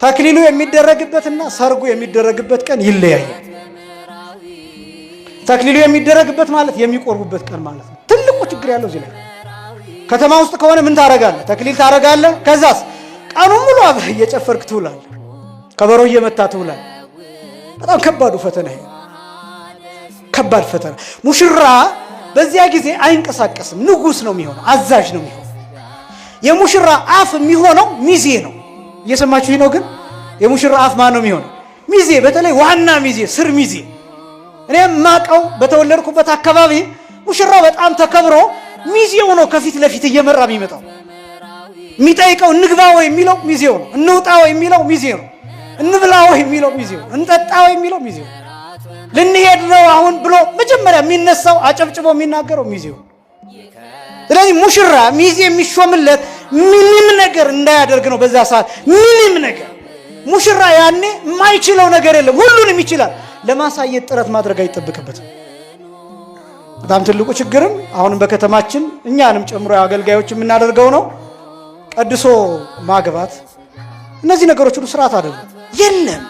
ተክሊሉ የሚደረግበትና ሰርጉ የሚደረግበት ቀን ይለያያል። ተክሊሉ የሚደረግበት ማለት የሚቆርቡበት ቀን ማለት ነው። ትልቁ ችግር ያለው እዚህ ላይ። ከተማ ውስጥ ከሆነ ምን ታረጋለህ? ተክሊል ታረጋለህ። ከዛስ ቀኑን ሙሉ አብረህ እየጨፈርክ ትውላለህ፣ ከበሮ እየመታ ትውላለህ። በጣም ከባዱ ፈተና ይሄ፣ ከባድ ፈተና። ሙሽራ በዚያ ጊዜ አይንቀሳቀስም፣ ንጉስ ነው የሚሆነው፣ አዛዥ ነው የሚሆነው። የሙሽራ አፍ የሚሆነው ሚዜ ነው። እየሰማችሁ ነው? ግን የሙሽራ አፍ ማን ነው የሚሆነው? ሚዜ። በተለይ ዋና ሚዜ፣ ስር ሚዜ። እኔም ማቀው በተወለድኩበት አካባቢ ሙሽራው በጣም ተከብሮ ሚዜው ነው ከፊት ለፊት እየመራ የሚመጣው። የሚጠይቀው እንግባ ወይ የሚለው ሚዜው ነው፣ እንውጣ ወይ የሚለው ሚዜው ነው፣ እንብላ ወይ የሚለው ሚዜው ነው፣ እንጠጣ ወይ የሚለው ሚዜው ነው፣ ልንሄድ ነው አሁን ብሎ መጀመሪያ የሚነሳው አጨብጭቦ የሚናገረው ሚዜው። ስለዚህ ሙሽራ ሚዜ የሚሾምለት ምንም ነገር እንዳያደርግ ነው። በዛ ሰዓት ምንም ነገር ሙሽራ ያኔ የማይችለው ነገር የለም፣ ሁሉንም ይችላል። ለማሳየት ጥረት ማድረግ አይጠብቅበትም። በጣም ትልቁ ችግርም አሁንም በከተማችን እኛንም ጨምሮ አገልጋዮች የምናደርገው ነው። ቀድሶ ማግባት፣ እነዚህ ነገሮች ሁሉ ስርዓት አይደለም፣ የለም።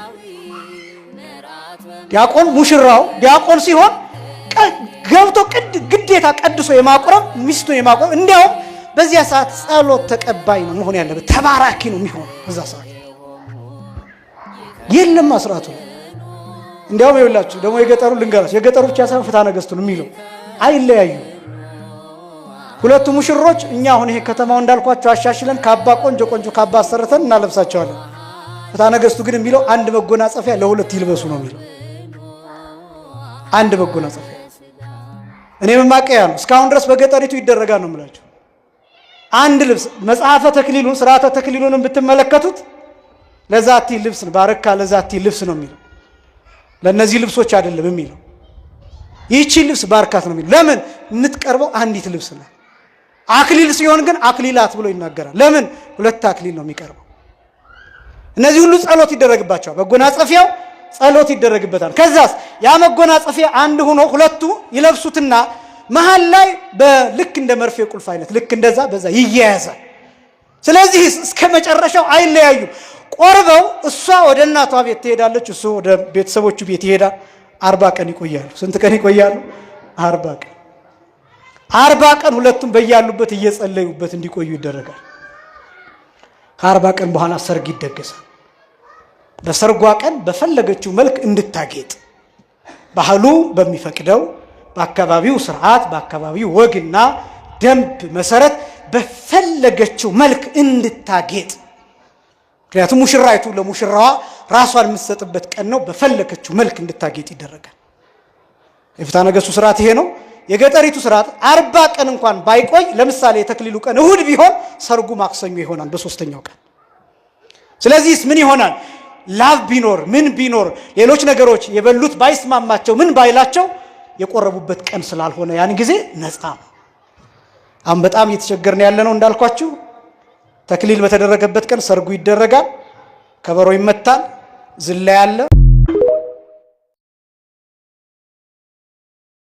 ዲያቆን ሙሽራው ዲያቆን ሲሆን ገብቶ ግዴታ ቀድሶ የማቁረብ ሚስቱ የማቁረብ፣ እንዲያውም በዚያ ሰዓት ጸሎት ተቀባይ ነው መሆን ያለበት፣ ተባራኪ ነው የሚሆነው በዛ ሰዓት። የለም ስርዓቱ። እንዲያውም ይኸውላችሁ ደግሞ የገጠሩ ልንገራችሁ፣ የገጠሩ ብቻ ሳይሆን ፍትሐ ነገሥቱ ነው የሚለው አይለያዩ። ሁለቱ ሙሽሮች እኛ አሁን ይሄ ከተማው እንዳልኳቸው አሻሽለን ካባ ቆንጆ ቆንጆ ካባ አሰርተን እናለብሳቸዋለን። ፍትሐ ነገሥቱ ግን የሚለው አንድ መጎናጸፊያ ለሁለት ይልበሱ ነው የሚለው። አንድ መጎናጸፊያ። እኔ መማቀያ ነው እስካሁን ድረስ በገጠሪቱ ይደረጋል ነው የምላችሁ። አንድ ልብስ መጽሐፈ ተክሊሉን ስርዓተ ተክሊሉን ብትመለከቱት ለዛቲ ልብስ ነው ባረካ ለዛቲ ልብስ ነው የሚለው፣ ለነዚህ ልብሶች አይደለም የሚለው። ይህቺ ልብስ ባርካት ነው የሚለው። ለምን? የምትቀርበው አንዲት ልብስ ነው። አክሊል ሲሆን ግን አክሊላት ብሎ ይናገራል። ለምን? ሁለት አክሊል ነው የሚቀርበው። እነዚህ ሁሉ ጸሎት ይደረግባቸዋል። መጎናጸፊያው ጸሎት ይደረግበታል። ከዛስ ያ መጎናጸፊያ አንድ ሆኖ ሁለቱ ይለብሱትና መሃል ላይ በልክ እንደ መርፌ ቁልፍ አይነት ልክ እንደዛ በዛ ይያያዛል። ስለዚህ እስከ መጨረሻው አይለያዩ። ቆርበው እሷ ወደ እናቷ ቤት ትሄዳለች፣ እሱ ወደ ቤተሰቦቹ ቤት ይሄዳል። 40 ቀን ይቆያሉ። ስንት ቀን ይቆያሉ? 40 ቀን። 40 ቀን ሁለቱም በያሉበት እየጸለዩበት እንዲቆዩ ይደረጋል። ከ40 ቀን በኋላ ሰርግ ይደገሳል። በሰርጓ ቀን በፈለገችው መልክ እንድታጌጥ ባህሉ በሚፈቅደው በአካባቢው ስርዓት በአካባቢው ወግና ደንብ መሰረት በፈለገችው መልክ እንድታጌጥ። ምክንያቱም ሙሽራይቱ ለሙሽራዋ ራሷን የምትሰጥበት ቀን ነው። በፈለገችው መልክ እንድታጌጥ ይደረጋል። የፍትሐ ነገሥቱ ስርዓት ይሄ ነው። የገጠሪቱ ስርዓት 40 ቀን እንኳን ባይቆይ፣ ለምሳሌ የተክሊሉ ቀን እሁድ ቢሆን ሰርጉ ማክሰኞ ይሆናል በ3ኛው ቀን። ስለዚህ ምን ይሆናል? ላቭ ቢኖር ምን ቢኖር ሌሎች ነገሮች የበሉት ባይስማማቸው ምን ባይላቸው የቆረቡበት ቀን ስላልሆነ ያን ጊዜ ነፃ ነው። አሁን በጣም እየተቸገርን ያለነው እንዳልኳችሁ ተክሊል በተደረገበት ቀን ሰርጉ ይደረጋል፣ ከበሮ ይመታል፣ ዝላይ አለ።